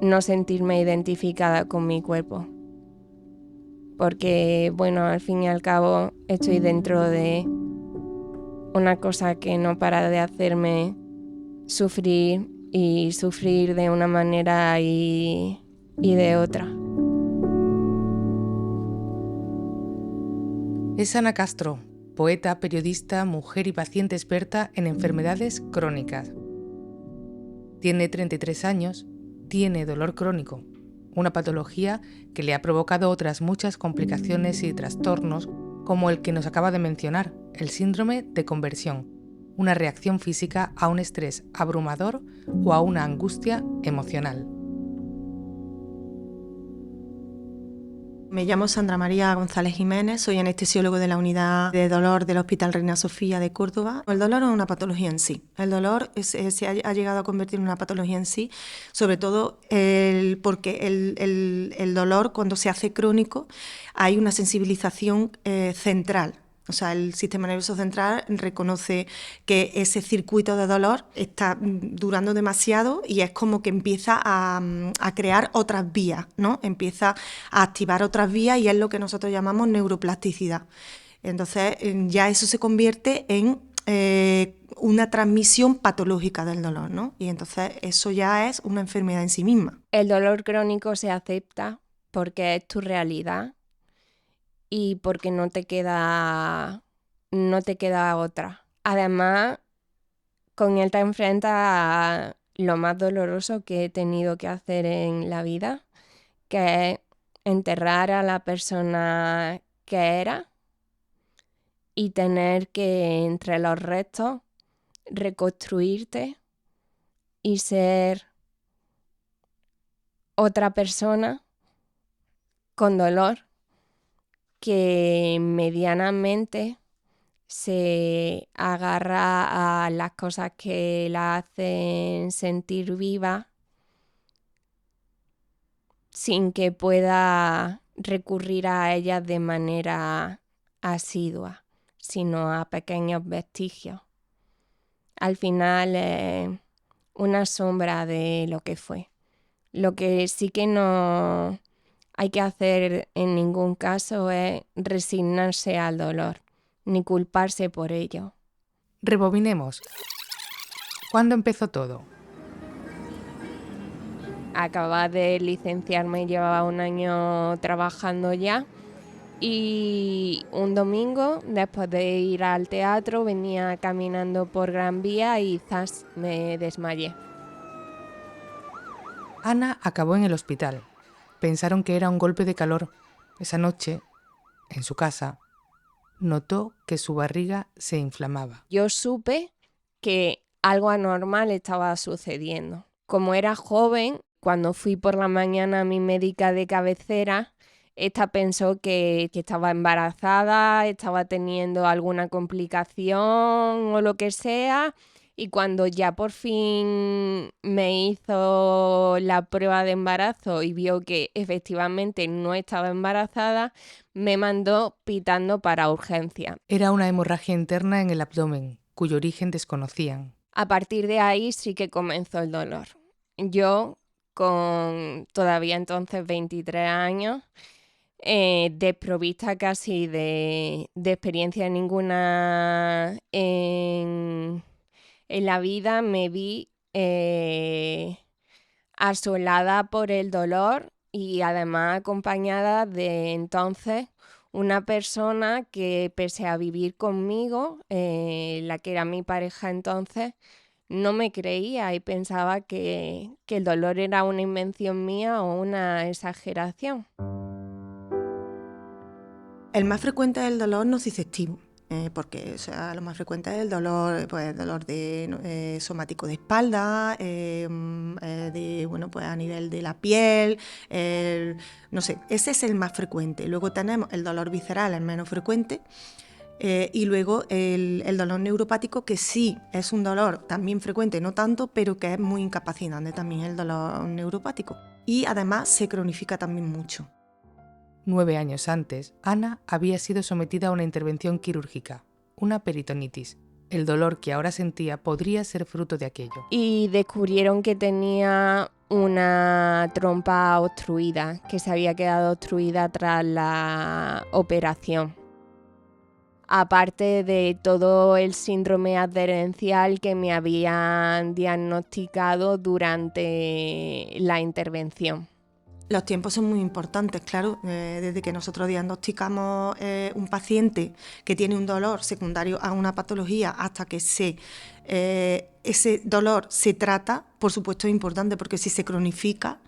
No sentirme identificada con mi cuerpo. Porque, bueno, al fin y al cabo estoy dentro de una cosa que no para de hacerme sufrir y sufrir de una manera y de otra. Es Ana Castro, poeta, periodista, mujer y paciente experta en enfermedades crónicas. Tiene 33 años, tiene dolor crónico, una patología que le ha provocado otras muchas complicaciones y trastornos, como el que nos acaba de mencionar, el síndrome de conversión, una reacción física a un estrés abrumador o a una angustia emocional. Me llamo Sandra María González Jiménez, soy anestesiólogo de la unidad de dolor del Hospital Reina Sofía de Córdoba. El dolor es una patología en sí. El dolor se ha llegado a convertir en una patología en sí, sobre todo porque el dolor, cuando se hace crónico, hay una sensibilización central. O sea, el sistema nervioso central reconoce que ese circuito de dolor está durando demasiado y es como que empieza a crear otras vías, ¿no? Empieza a activar otras vías y es lo que nosotros llamamos neuroplasticidad. Entonces, ya eso se convierte en una transmisión patológica del dolor, ¿no? Y entonces eso ya es una enfermedad en sí misma. El dolor crónico se acepta porque es tu realidad y porque no te queda otra. Además, con él te enfrentas a lo más doloroso que he tenido que hacer en la vida, que es enterrar a la persona que era y tener que, entre los restos, reconstruirte y ser otra persona con dolor que medianamente se agarra a las cosas que la hacen sentir viva sin que pueda recurrir a ellas de manera asidua, sino a pequeños vestigios. Al final es una sombra de lo que fue. Lo que sí que no hay que hacer en ningún caso es resignarse al dolor, ni culparse por ello. Rebobinemos. ¿Cuándo empezó todo? Acababa de licenciarme, llevaba un año trabajando ya y un domingo, después de ir al teatro, venía caminando por Gran Vía y ¡zas!, me desmayé. Ana acabó en el hospital. Pensaron que era un golpe de calor. Esa noche, en su casa, notó que su barriga se inflamaba. Yo supe que algo anormal estaba sucediendo. Como era joven, cuando fui por la mañana a mi médica de cabecera, esta pensó que estaba embarazada, estaba teniendo alguna complicación o lo que sea, y cuando ya por fin me hizo la prueba de embarazo y vio que efectivamente no estaba embarazada, me mandó pitando para urgencia. Era una hemorragia interna en el abdomen, cuyo origen desconocían. A partir de ahí sí que comenzó el dolor. Yo, con todavía entonces 23 años, desprovista casi de experiencia ninguna en la vida, me vi asolada por el dolor y además acompañada de entonces una persona que, pese a vivir conmigo, la que era mi pareja entonces, no me creía y pensaba que el dolor era una invención mía o una exageración. El más frecuente es el dolor nociceptivo, porque lo más frecuente es el dolor, pues dolor de somático de espalda, pues a nivel de la piel, no sé, ese es el más frecuente. Luego tenemos el dolor visceral, el menos frecuente. Y luego el dolor neuropático, que sí es un dolor también frecuente, no tanto, pero que es muy incapacitante también el dolor neuropático. Y además se cronifica también mucho. 9 años antes, Ana había sido sometida a una intervención quirúrgica, una peritonitis. el dolor que ahora sentía podría ser fruto de aquello. Y descubrieron que tenía una trompa obstruida, que se había quedado obstruida tras la operación. Aparte de todo el síndrome adherencial que me habían diagnosticado durante la intervención. Los tiempos son muy importantes, claro. Desde que nosotros diagnosticamos un paciente que tiene un dolor secundario a una patología hasta que ese dolor se trata, por supuesto es importante, porque si se cronifica,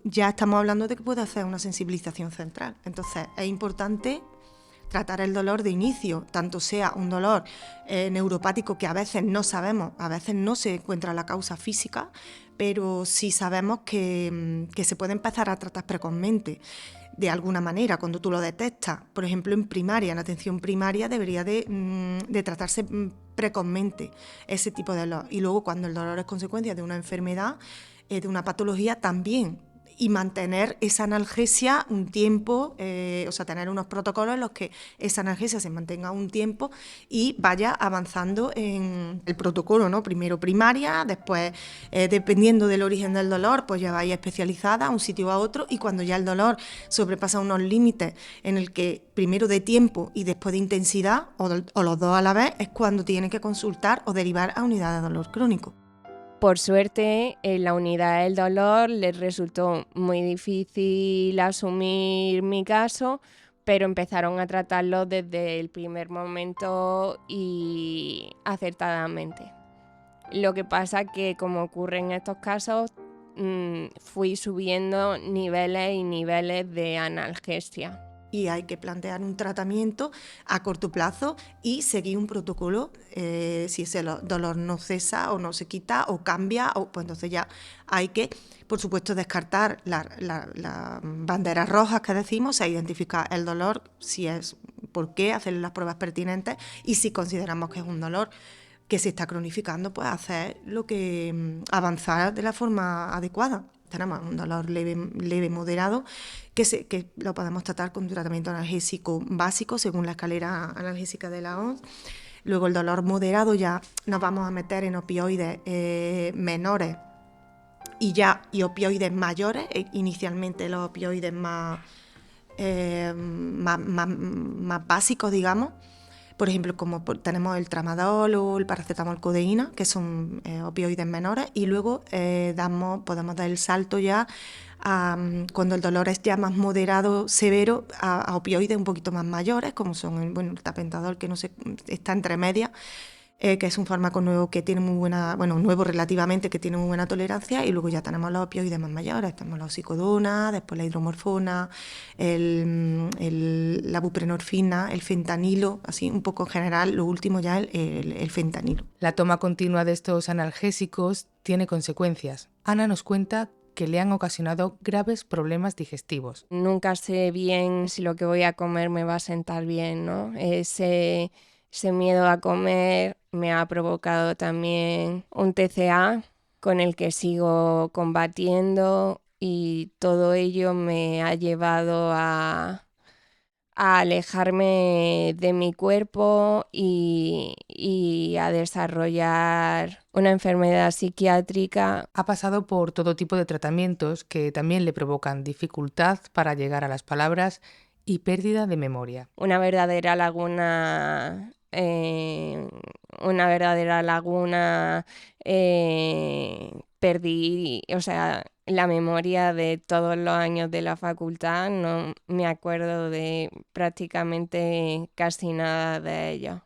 ya estamos hablando de que puede hacer una sensibilización central. Entonces es importante tratar el dolor de inicio, tanto sea un dolor neuropático que a veces no sabemos, a veces no se encuentra la causa física, pero sí sabemos que se puede empezar a tratar precozmente. De alguna manera, cuando tú lo detectas, por ejemplo en primaria, en atención primaria debería de tratarse precozmente ese tipo de dolor. Y luego cuando el dolor es consecuencia de una enfermedad, de una patología también. Y mantener esa analgesia un tiempo, o sea, tener unos protocolos en los que esa analgesia se mantenga un tiempo y vaya avanzando en el protocolo, ¿no? Primero primaria, después, dependiendo del origen del dolor, pues ya vaya especializada a un sitio o a otro, y cuando ya el dolor sobrepasa unos límites en el que primero de tiempo y después de intensidad, o los dos a la vez, es cuando tiene que consultar o derivar a unidad de dolor crónico. Por suerte, en la unidad del dolor les resultó muy difícil asumir mi caso, pero empezaron a tratarlo desde el primer momento y acertadamente. Lo que pasa que, como ocurre en estos casos, fui subiendo niveles y niveles de analgesia. Y hay que plantear un tratamiento a corto plazo y seguir un protocolo. Si ese dolor no cesa o no se quita o cambia, pues entonces ya hay que, por supuesto, descartar las banderas rojas que decimos, identificar el dolor, si es por qué, hacerle las pruebas pertinentes, y si consideramos que es un dolor que se está cronificando, pues hacer lo que avanzar de la forma adecuada. Tenemos un dolor leve moderado, que lo podemos tratar con un tratamiento analgésico básico según la escalera analgésica de la OMS. Luego el dolor moderado ya nos vamos a meter en opioides menores y opioides mayores, inicialmente los opioides más básicos, digamos. Por ejemplo, como tenemos el tramadol o el paracetamol codeína, que son opioides menores, y luego podemos dar el salto ya cuando el dolor es ya más moderado, severo, a opioides un poquito más mayores, como son el tapentadol, que está entre medias, que es un fármaco nuevo que tiene muy buena, nuevo relativamente, que tiene muy buena tolerancia, y luego ya tenemos los opioides más mayores, tenemos la oxicodona, después la hidromorfona, la buprenorfina, el fentanilo, así un poco en general, lo último ya el fentanilo. La toma continua de estos analgésicos tiene consecuencias. Ana nos cuenta que le han ocasionado graves problemas digestivos. Nunca sé bien si lo que voy a comer me va a sentar bien, ¿no? Ese miedo a comer me ha provocado también un TCA con el que sigo combatiendo, y todo ello me ha llevado a alejarme de mi cuerpo y a desarrollar una enfermedad psiquiátrica. Ha pasado por todo tipo de tratamientos que también le provocan dificultad para llegar a las palabras y pérdida de memoria. Una verdadera laguna perdí, o sea, la memoria de todos los años de la facultad. No me acuerdo de prácticamente casi nada de ello.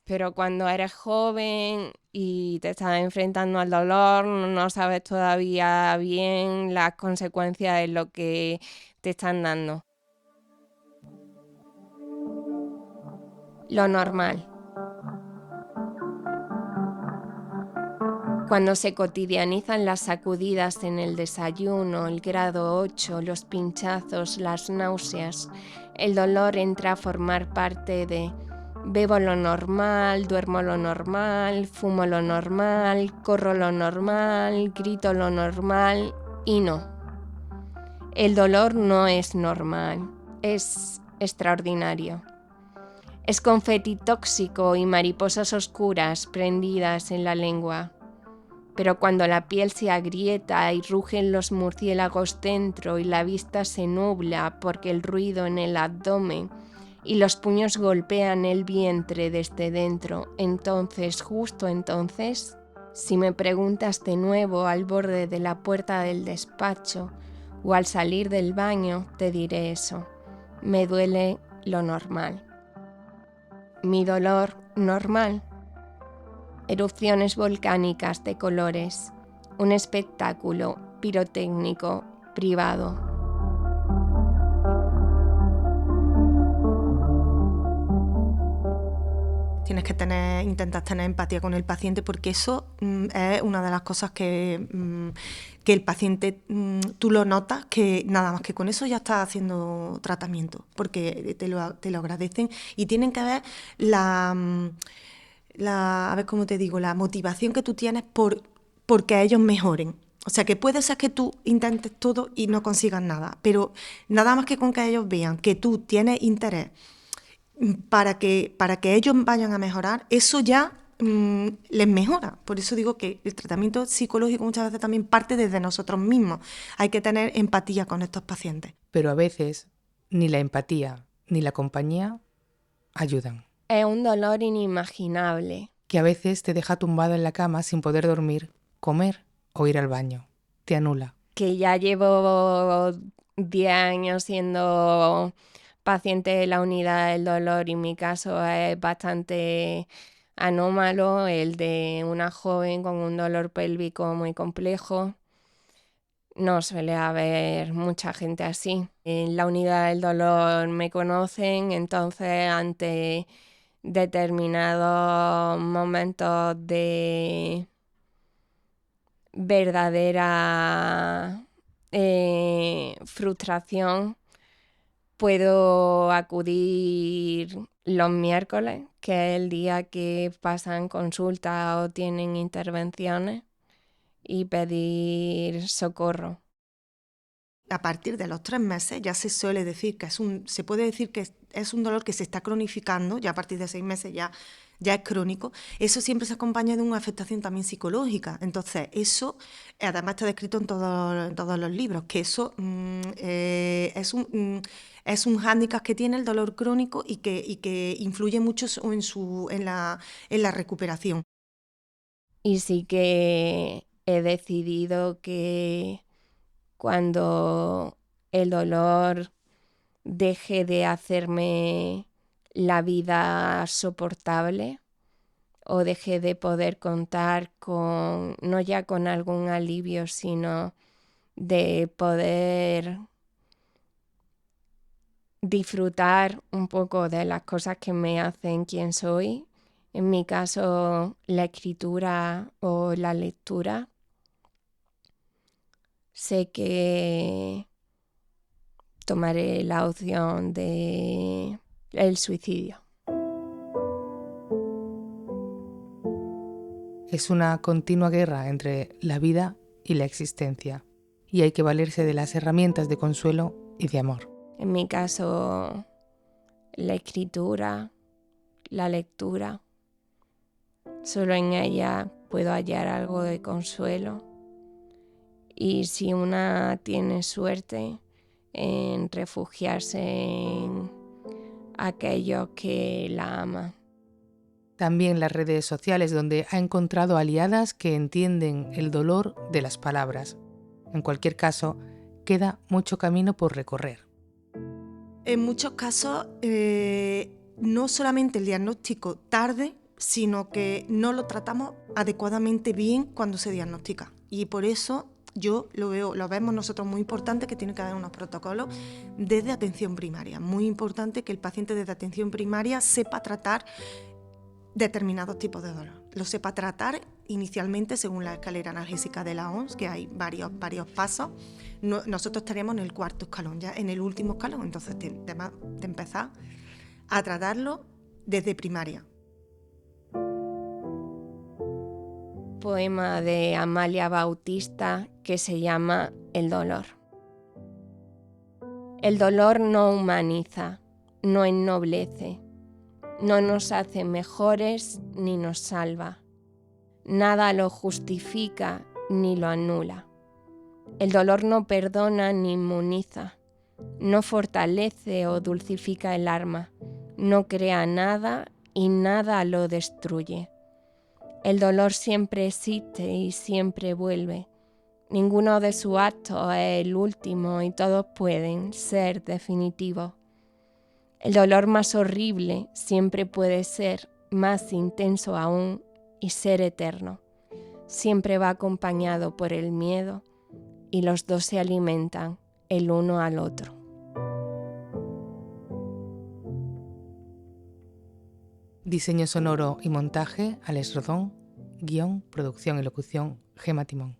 Pero cuando eres joven y te estás enfrentando al dolor, no sabes todavía bien las consecuencias de lo que te están dando. Lo normal. Cuando se cotidianizan las sacudidas en el desayuno, el grado 8, los pinchazos, las náuseas, el dolor entra a formar parte de bebo lo normal, duermo lo normal, fumo lo normal, corro lo normal, grito lo normal, y no. El dolor no es normal, es extraordinario. Es confeti tóxico y mariposas oscuras prendidas en la lengua. Pero cuando la piel se agrieta y rugen los murciélagos dentro y la vista se nubla porque el ruido en el abdomen y los puños golpean el vientre desde dentro, entonces, justo entonces, si me preguntas de nuevo al borde de la puerta del despacho o al salir del baño, te diré eso. Me duele lo normal. Mi dolor normal. Erupciones volcánicas de colores, un espectáculo pirotécnico privado. Tienes que intentar tener empatía con el paciente, porque eso es una de las cosas que el paciente, tú lo notas, que nada más que con eso ya estás haciendo tratamiento, porque te lo agradecen y tienen que ver a ver cómo te digo, la motivación que tú tienes porque ellos mejoren. O sea, que puede ser que tú intentes todo y no consigas nada, pero nada más que con que ellos vean que tú tienes interés para que ellos vayan a mejorar, eso ya les mejora. Por eso digo que el tratamiento psicológico muchas veces también parte desde nosotros mismos. Hay que tener empatía con estos pacientes. Pero a veces ni la empatía ni la compañía ayudan. Es un dolor inimaginable. Que a veces te deja tumbada en la cama sin poder dormir, comer o ir al baño. Te anula. Que ya llevo 10 años siendo paciente de la unidad del dolor y mi caso es bastante anómalo, el de una joven con un dolor pélvico muy complejo. No suele haber mucha gente así. En la unidad del dolor me conocen, entonces ante determinados momentos de verdadera frustración puedo acudir los miércoles, que es el día que pasan consultas o tienen intervenciones, y pedir socorro. A partir de los 3 meses ya se suele decir que se puede decir que es un dolor que se está cronificando, ya a partir de 6 meses ya es crónico. Eso siempre se acompaña de una afectación también psicológica. Entonces, eso además está descrito en todos los libros, que eso es un hándicap que tiene el dolor crónico y que influye mucho en la recuperación. Y sí que he decidido que cuando el dolor deje de hacerme la vida soportable o deje de poder contar con, no ya con algún alivio, sino de poder disfrutar un poco de las cosas que me hacen quien soy, en mi caso la escritura o la lectura, sé que tomaré la opción de el suicidio. Es una continua guerra entre la vida y la existencia, y hay que valerse de las herramientas de consuelo y de amor. En mi caso, la escritura, la lectura, solo en ella puedo hallar algo de consuelo. Y si una tiene suerte en refugiarse en aquellos que la aman. También las redes sociales, donde ha encontrado aliadas que entienden el dolor de las palabras. En cualquier caso, queda mucho camino por recorrer. En muchos casos, no solamente el diagnóstico tarde, sino que no lo tratamos adecuadamente bien cuando se diagnostica. Y por eso yo lo vemos nosotros muy importante, que tiene que haber unos protocolos desde atención primaria. Muy importante que el paciente desde atención primaria sepa tratar determinados tipos de dolor. Lo sepa tratar inicialmente según la escalera analgésica de la OMS, que hay varios pasos. Nosotros estaríamos en el 4.º escalón, ya en el último escalón, entonces de empezar a tratarlo desde primaria. Poema de Amalia Bautista que se llama El dolor. El dolor no humaniza, no ennoblece, no nos hace mejores ni nos salva. Nada lo justifica ni lo anula. El dolor no perdona ni inmuniza, no fortalece o dulcifica el alma, no crea nada y nada lo destruye. El dolor siempre existe y siempre vuelve. Ninguno de sus actos es el último y todos pueden ser definitivos. El dolor más horrible siempre puede ser más intenso aún y ser eterno. Siempre va acompañado por el miedo y los dos se alimentan el uno al otro. Diseño sonoro y montaje, Alex Rodón. Guión, producción y locución, Gemma Timón.